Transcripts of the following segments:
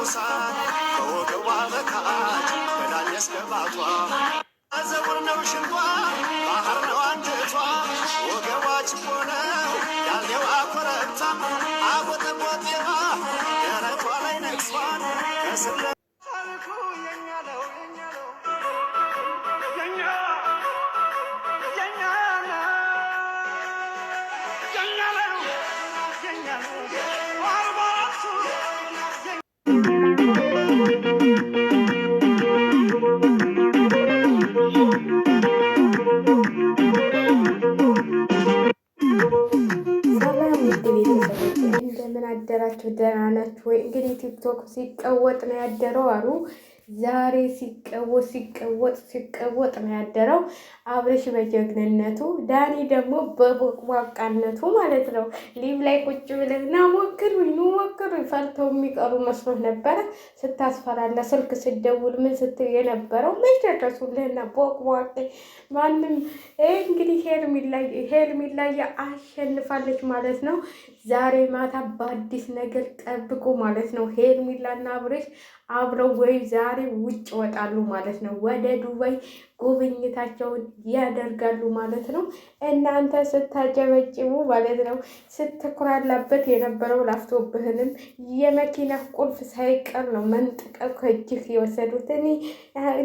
ተኩሳ በወገቧ በካች ገዳን ያስገባቷ አዘውር ነው ሽንቷ ባህር ነው አንጀቷ ወገቧ ችቦ ነው ያኔው አኮረታ አጎጠጎጤባ ደረቷ ላይ ነግሷል ከስለ ታሪኩ የኛ ነው የኛ ነው የኛ የኛ ነው የኛ ነው የኛ ነው አርባራቱ እንደምን አደራችሁ? ደህና ናችሁ ወይ? እንግዲህ ቲክቶክ ሲቀወጥ ነው ያደረው አሉ። ዛሬ ሲቀወጥ ነው ያደረው። አብርሽ በጀግንነቱ፣ ዳኒ ደግሞ በቦቅቧቃነቱ ማለት ነው። ሊቭ ላይ ቁጭ ብለን ና ሞክሩኝ ፈርተው የሚቀሩ መስሎት ነበረ። ስታስፈራላ ስልክ ስደውል ምን ስትል የነበረው መች ደረሱልህና ቦቅቧቄ። ማንም እንግዲህ ሄርሜላ አሸንፋለች ማለት ነው። ዛሬ ማታ በአዲስ ነገር ጠብቁ ማለት ነው። ሄርሜላና አብርሽ አብረው ወይ ዛሬ ውጭ ወጣሉ ማለት ነው። ወደ ዱባይ ጉብኝታቸውን ያደርጋሉ ማለት ነው። እናንተ ስታጨበጭቡ ማለት ነው። ስትኩራላበት የነበረው ላፍቶብህንም የመኪና ቁልፍ ሳይቀር ነው መንጥቀው ከእጅህ የወሰዱት። እኔ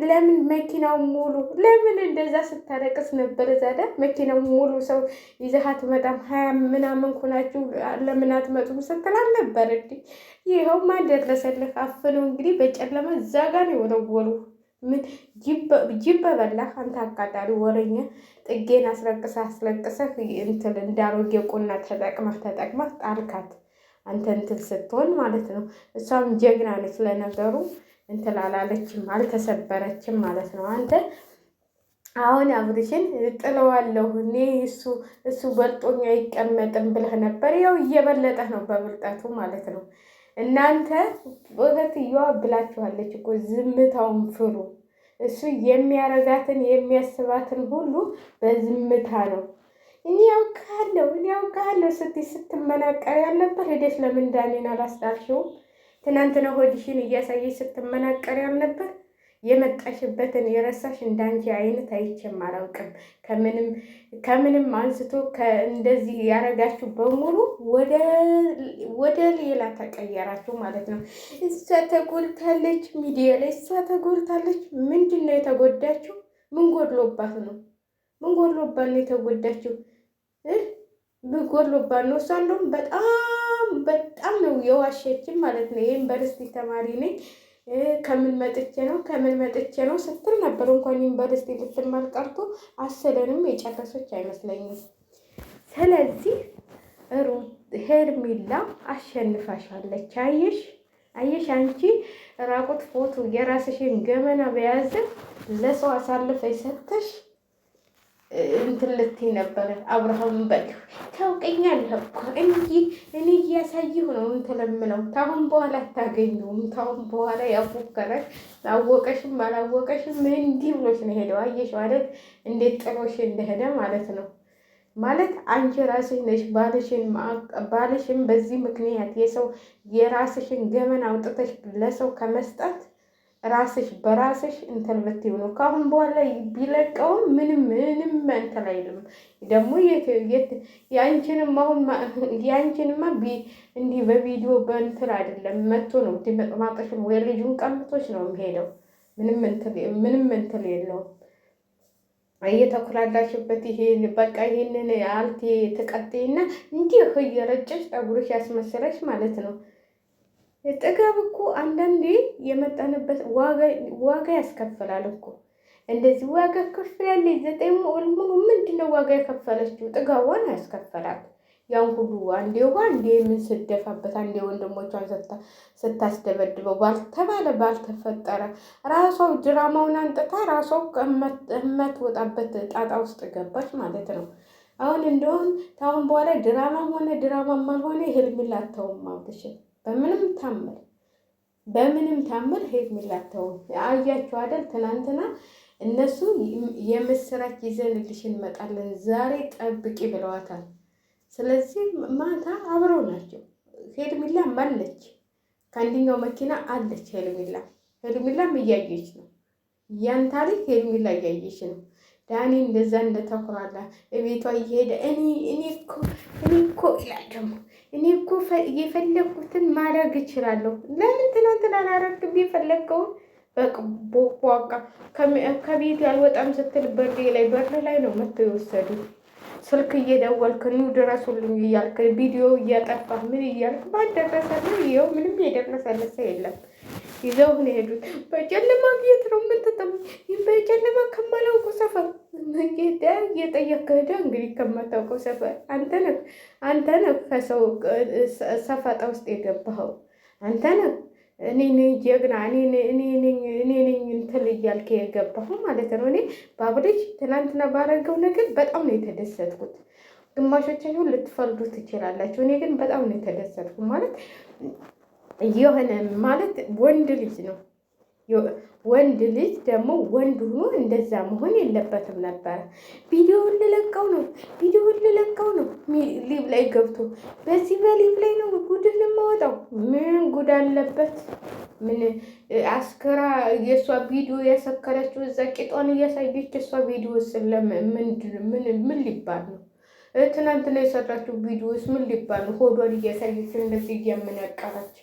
ለምን መኪናው ሙሉ ለምን እንደዛ ስታለቅስ ነበር? ዛዳ መኪናው ሙሉ ሰው ይዘህ አትመጣም? 20 ምናምን ኩናችሁ ለምን አትመጡም ስትላል ነበር። ይኸው ማን ደረሰልህ? አፍነው እንግዲህ በጨለማ እዛ ጋር ነው የወረወሩ። ምን ጅብ በላህ አንተ አቃጣሪ ወረኛ። ጥጌን አስለቅሰህ እንትን እንዳሮጌ ቁና ተጠቅመህ ጣልካት። አንተ እንትን ስትሆን ማለት ነው። እሷም ጀግና ነች ለነገሩ። እንትን አላለችም አልተሰበረችም ማለት ነው። አንተ አሁን አብርሽን ጥለዋለሁ እኔ እሱ በልጦኛ አይቀመጥም ብለህ ነበር። ያው እየበለጠህ ነው በብልጠቱ ማለት ነው። እናንተ እህትየዋ ብላችኋለች እኮ ዝምታውን ፍሩ። እሱ የሚያረጋትን የሚያስባትን ሁሉ በዝምታ ነው። እኔ ያውቃለሁ ስትመናቀር ያልነበር ሄደሽ ለምን ዳኔን አላስጣልሽውም? ትናንትና ሆድሽን እያሳየሽ ስትመናቀር ያልነበር? የመጣሽበትን የረሳሽ እንዳንቺ አይነት አይቼም አላውቅም። ከምንም አንስቶ እንደዚህ ያረጋችሁ በሙሉ ወደ ሌላ ተቀየራችሁ ማለት ነው። እሷ ተጎድታለች፣ ሚዲያ ላይ እሷ ተጎድታለች። ምንድን ነው የተጎዳችው? ምን ጎድሎባት ነው? የተጎዳችው? ምን ጎድሎባት ነው? እሷ እንደውም በጣም ነው የዋሸችን ማለት ነው። የዩኒቨርሲቲ ተማሪ ነኝ ከምን መጥቼ ነው ስትል ነበር። እንኳን ዩኒቨርሲቲ ልትማር ቀርቶ አስለንም የጨረሰች አይመስለኝም። ስለዚህ ሄርሜላ አሸንፋሻለች። አየሽ አንቺ ራቁት ፎቶ የራስሽን ገመና በያዘ ለሰው አሳልፈሽ ሰጥተሽ እንትን ልትይ ነበረ። አብርሃም በልህ ታውቀኛለህ እኮ እንጂ እኔ እያሳየሁ ነው እንተለምለው። ታሁን በኋላ አታገኘውም። ታሁን በኋላ ያፎከረሽ አወቀሽም አላወቀሽም እንዲህ ብሎሽ ነው ሄደው። አየሽው አይደል እንዴት ጥሎሽ እንደሄደ ማለት ነው። ማለት አንቺ ራስሽ ነሽ ባልሽን በዚህ ምክንያት የራስሽን ገመና አውጥተሽ ለሰው ከመስጠት ራስሽ በራስሽ እንትን ብትይው ነው። ካሁን በኋላ ቢለቀውም ምንም እንትን አይልም። ደግሞ ያንቺንማ እንዲህ በቪዲዮ በእንትን አይደለም መጥቶ ነው ድምጥማጥሽን ወይ ልጁን ቀምቶች ነው የሚሄደው። ምንም እንትን የለውም። እየተኩላላሽበት ይሄንን አልቴ ተቀጥይና እንዲህ እየረጨሽ ጠጉርሽ ያስመስለሽ ማለት ነው። ጥጋብ እኮ አንዳንዴ የመጣንበት ዋጋ ያስከፍላል እኮ። እንደዚህ ዋጋ ከፍላለች። 9 ወር ሙሉ ምንድነው ዋጋ የከፈለችው? ጥጋቧን ያስከፈላል። ያን ሁሉ አንዴ ምን ስደፋበት፣ አንዴ ወንድሞቿን ስታስደበድበው ባልተፈጠረ ራሷው ድራማውን አንጥታ ራሷው ከመትወጣበት ጣጣ ውስጥ ገባች ማለት ነው። አሁን እንደሆን ታሁን በኋላ ድራማም ሆነ ድራማም አልሆነ ሄርሜላ አተውም አብርሽን በምንም ታምር ሄርሜላ አተውም። አያችሁ አይደል ትናንትና እነሱ የምስራች ይዘንልሽ እንመጣለን ዛሬ ጠብቂ ብለዋታል። ስለዚህ ማታ አብረው ናቸው። ሄርሜላ ማለች ከአንደኛው መኪና አለች ሄርሜላም እያየች ነው። ያን ታሪክ ሄርሜላ እያየች ነው። ዳኒ እንደዛ እንደተኩራላ እቤቷ እየሄደ እኔ እኮ ይላል ደግሞ እኔ እኮ የፈለኩትን ማድረግ እችላለሁ። ለምን ትናንትና አላረግም? የፈለግከውን በቃ ከቤት ያልወጣም ስትል በር ላይ ነው መጥተው የወሰዱት። ስልክ እየደወልክ ኑ ድረሱልኝ እያልክ ቪዲዮ እያጠፋህ ምን እያልክ ባልደረሰልህ ይኸው ምንም የደረሰልህ ሰው የለም። ይዘውን ሄዱት። በጨለማ የት ነው የምትጠሙ? በጨለማ ከማላውቀው ሰፈር እየጠየቅህ ሄደህ እንግዲህ ከማታውቀው ሰፈር አንተ ነህ ከሰው ሰፈጣ ውስጥ የገባኸው አንተ ነህ። እኔ ነኝ ጀግና እኔ ነኝ እንትን እያልክ የገባኸው ማለት ነው። እኔ ባብልጅ ትናንትና ባረገው ነገር በጣም ነው የተደሰትኩት። ግማሾቻችሁ ልትፈርዱ ትችላላችሁ። እኔ ግን በጣም ነው የተደሰትኩት። ማለት የሆነ ማለት ወንድ ልጅ ነው። ወንድ ልጅ ደግሞ ወንድ ሆኖ እንደዛ መሆን የለበትም ነበረ። ቪዲዮውን ልለቀው ነው ሊብ ላይ ገብቶ በዚህ በሊብ ላይ ነው ጉድን የማወጣው። ምን ጉድ አለበት? ምን አስከራ የእሷ ቪዲዮ ያሰከረችው እዛ ቂጧን እያሳየች እሷ ቪዲዮ ምን ሊባል ነው? ትናንትና የሰራችው ቪዲዮስ ምን ሊባል ነው? ሆዷን እያሳየች እንደዚህ እያመነቀረች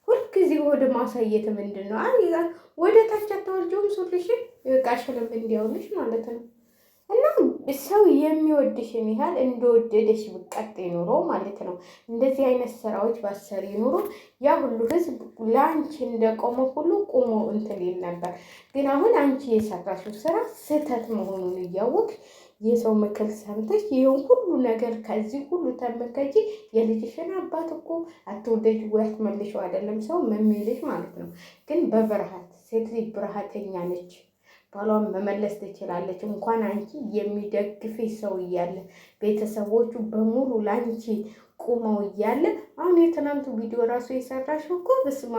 ሁልጊዜ ወደ ማሳየት ምንድን ነው? ወደ ታች አታወርጂውም ሱሪሽን ቃሽንም እንዲያውልሽ ማለት ነው። እና ሰው የሚወድሽን ያህል እንደወደደሽ ብቀጥይ ኑሮ ማለት ነው። እንደዚህ አይነት ስራዎች ባሰሪ ኑሮ ያ ሁሉ ህዝብ ለአንቺ እንደቆመ ሁሉ ቁሞ እንትን ይል ነበር። ግን አሁን አንቺ የሰራሽው ስራ ስህተት መሆኑን እያወቅሽ የሰው ምክር ሰምተሽ ይሄን ሁሉ ነገር ከዚህ ሁሉ ተመከጂ። የልጅሽን አባት እኮ አትወደጅ ወይ አትመልሽው አይደለም ሰው መሚልሽ ማለት ነው። ግን በብርሃት ሴት ልጅ ብርሃተኛ ነች። ባሏን መመለስ ትችላለች። እንኳን አንቺ የሚደግፍሽ ሰው እያለ ቤተሰቦቹ በሙሉ ላንቺ ቁመው እያለ አሁን የትናንቱ ቪዲዮ ራሱ የሰራሽው እኮ በስማ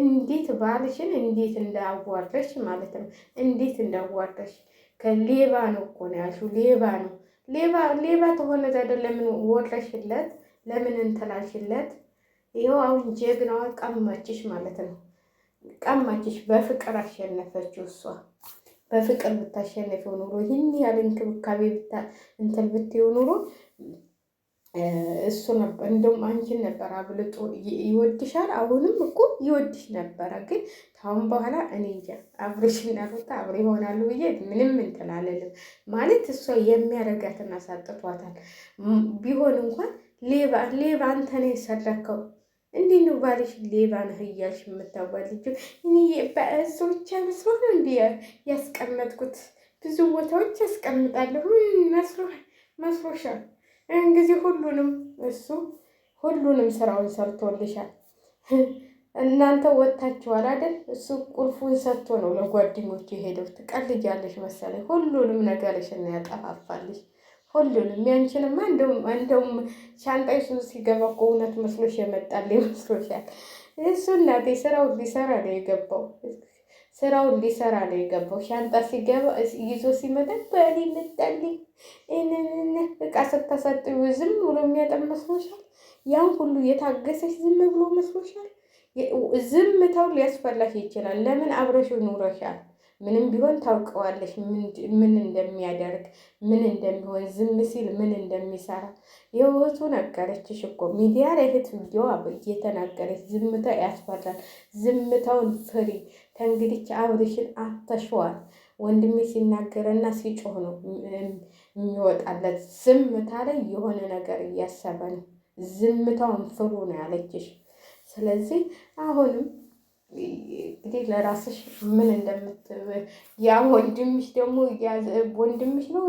እንዴት ባልሽን እንዴት እንዳዋረሽ ማለት ነው። እንዴት እንዳዋረሽ ከሌባ ነው እኮ ነው ያልሽው። ሌባ ነው ሌባ ተሆነ ታዲያ ለምን ወረሽለት? ለምን እንትላሽለት? ይኸው አሁን ጀግናዋ ቀማችሽ ማለት ነው። ቀማችሽ። በፍቅር አሸነፈችው እሷ። በፍቅር ብታሸነፈው ኑሮ ይህን ያለ እንክብካቤ እንትን ብትይው ኑሮ እሱ ነበር እንደውም አንቺን ነበር አብልጦ ይወድሻል። አሁንም እኮ ይወድሽ ነበረ። ግን ካሁን በኋላ እኔ እንጃ አብሬሽና ሩታ አብሬ ይሆናሉ ብዬ ምንም እንትን አልልም። ማለት እሷ የሚያረጋትን አሳጥቷታል። ቢሆን እንኳን ሌባ አንተ ነው የሰረከው። እንዴት ነው ባልሽ ሌባ ነህ እያልሽ የምታዋልጂው? እኔ በእሱ ብቻ መስሎ ነው እንዲህ ያስቀመጥኩት። ብዙ ቦታዎች ያስቀምጣለሁ መስሎሻል። እንግዲህ ሁሉንም ስራውን ሰርቶልሻል። እናንተ ወጥታችኋል አይደል? እሱ ቁልፉን ሰጥቶ ነው ለጓደኞቹ የሄደው። ትቀልጃለሽ መሰለኝ። ሁሉንም ነገርሽን ያጠፋፋልሽ። ሁሉንም ያንቺንማ እንደውም ሻንጣይሱ ሲገባ እኮ እውነት መስሎሽ የመጣል ይመስሎሻል። እሱ እናቴ ስራውን ሊሰራ ነው የገባው። ሻንጣ ሲገባ ይዞ ሲመጣ በእኔ መጣልኝ እቃ ስታሳጥዩ ዝም ብሎ የሚያጠም መስሎሻል? ያን ሁሉ የታገሰች ዝም ብሎ መስሎሻል? ዝምታው ሊያስፈላሽ ይችላል። ለምን አብረሽው ኑረሻል። ምንም ቢሆን ታውቀዋለሽ፣ ምን እንደሚያደርግ ምን እንደሚሆን፣ ዝም ሲል ምን እንደሚሰራ የህይወቱ ነገረችሽ እኮ ሚዲያ ላይ ቪዲዮ እየተናገረች። ዝምታ ያስፈራል። ዝምታውን ፍሪ። ከእንግዲህ አብርሽን አተሸዋል። ወንድሜ ሲናገርና ሲጮህ ነው የሚወጣለት። ዝምታ ላይ የሆነ ነገር እያሰበ ነው። ዝምታውን ፍሩ ነው ያለችሽ። ስለዚህ አሁንም እንግዲህ ለራስሽ ምን ያ ወንድምሽ ደግሞ ወንድምሽ ነው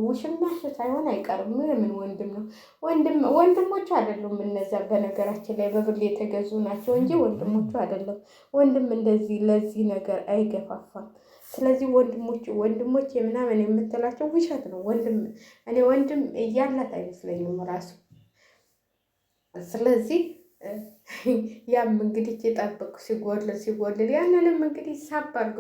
ውሽማሽ ሳይሆን አይቀርም። ምን ወንድም ነው? ወንድሞቹ አይደሉም እነዛ። በነገራችን ላይ በብር የተገዙ ናቸው እንጂ ወንድሞቹ አይደለም። ወንድም እንደዚህ ለዚህ ነገር አይገፋፋም። ስለዚህ ወንድሞች ምናምን የምትላቸው ውሸት ነው። እኔ ወንድም እያላት አይመስለኝም ራሱ። ስለዚህ ያም እንግዲህ የጠበቁ ሲጎልል ያንንም እንግዲህ ሳብ አድርገው